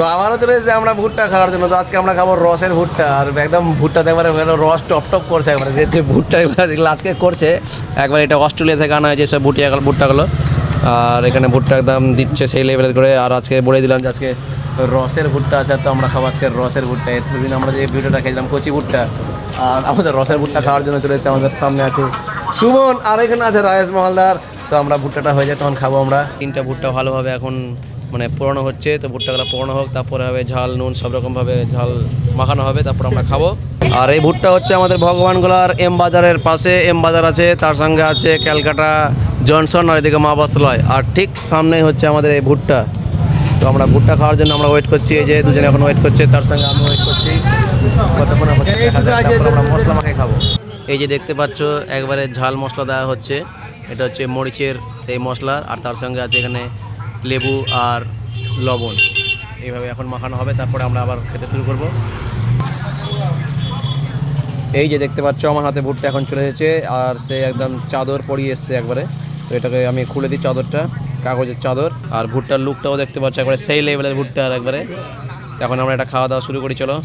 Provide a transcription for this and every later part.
তো আমারও চলে এসেছে আমরা ভুট্টা খাওয়ার জন্য। তো আজকে আমরা খাবো রসের ভুট্টা, আর একদম ভুট্টাতে একবারে রস টপ টপ করছে একবারে, যে ভুট্টা যেগুলো আজকে করছে একবার, এটা অস্ট্রেলিয়া থেকে আনা হয়েছে সব ভুট্টাগুলো। আর এখানে ভুট্টা একদম দিচ্ছে সেই লেভেলের করে। আর আজকে বলে দিলাম যে আজকে রসের ভুট্টা আছে, তো আমরা খাবো আজকে রসের ভুট্টা। এতদিন আমরা যে ভিডিওটা খেয়েছিলাম কচি ভুট্টা, আর আমাদের রসের ভুট্টা খাওয়ার জন্য চলে এসেছে। আমাদের সামনে আছে সুমন, আর এখানে আছে রায়েশ মহলদার। তো আমরা ভুট্টাটা হয়ে যায় তখন খাবো আমরা। 3টা ভুট্টা ভালোভাবে এখন মানে পোড়ানো হচ্ছে, তো ভুট্টাগুলো পোড়ানো হোক, তারপরে হবে ঝাল নুন সব রকমভাবে ঝাল মাখানো হবে, তারপর আমরা খাবো। আর এই ভুট্টা হচ্ছে আমাদের ভগবানগোলার এম বাজারের পাশে, এম বাজার আছে, তার সঙ্গে আছে ক্যালকাটা জনসন, আর এদিকে মা বস্ত্রালয়, আর ঠিক সামনেই হচ্ছে আমাদের এই ভুট্টা। তো আমরা ভুট্টা খাওয়ার জন্য আমরা ওয়েট করছি, এই যে দুজনে এখন ওয়েট করছে, তার সঙ্গে আমি ওয়েট করছি কতক্ষণ আমরা মশলা মাখিয়ে খাবো। এই যে দেখতে পাচ্ছ একবারে ঝাল মশলা দেওয়া হচ্ছে, এটা হচ্ছে মরিচের সেই মশলা, আর তার সঙ্গে আছে এখানে লেবু আর লবণ। এইভাবে এখন মাখানো হবে, তারপরে আমরা আবার খেতে শুরু করব। এই যে দেখতে পাচ্ছ আমার হাতে ভুট্টা এখন চলে এসেছে, আর সে একদম চাদর পরিয়ে এসছে একবারে। তো এটাকে আমি খুলে দিই চাদরটা, কাগজের চাদর। আর ভুট্টার লুকটাও দেখতে পাচ্ছ একবারে সেই লেভেলের ভুট্টা আর একবারে। এখন আমরা এটা খাওয়া দাওয়া শুরু করি, চলো।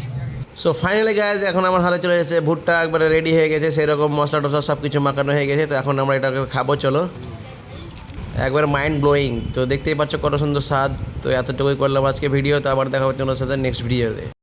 সো ফাইনালি গাইজ এখন আমার হাতে চলে এসেছে ভুট্টা, একবারে রেডি হয়ে গেছে, সেই রকম মশলা টশলা সব কিছু মাখানো হয়ে গেছে। তো এখন আমরা এটাকে খাবো, চলো। একবার মাইন্ড ব্লোয়িং, তো দেখতেই পাচ্ছ কত সুন্দর স্বাদ। তো এতটুকুই করলাম আজকে ভিডিও, তো আবার দেখা হচ্ছে ওনার সাথে নেক্সট ভিডিওতে।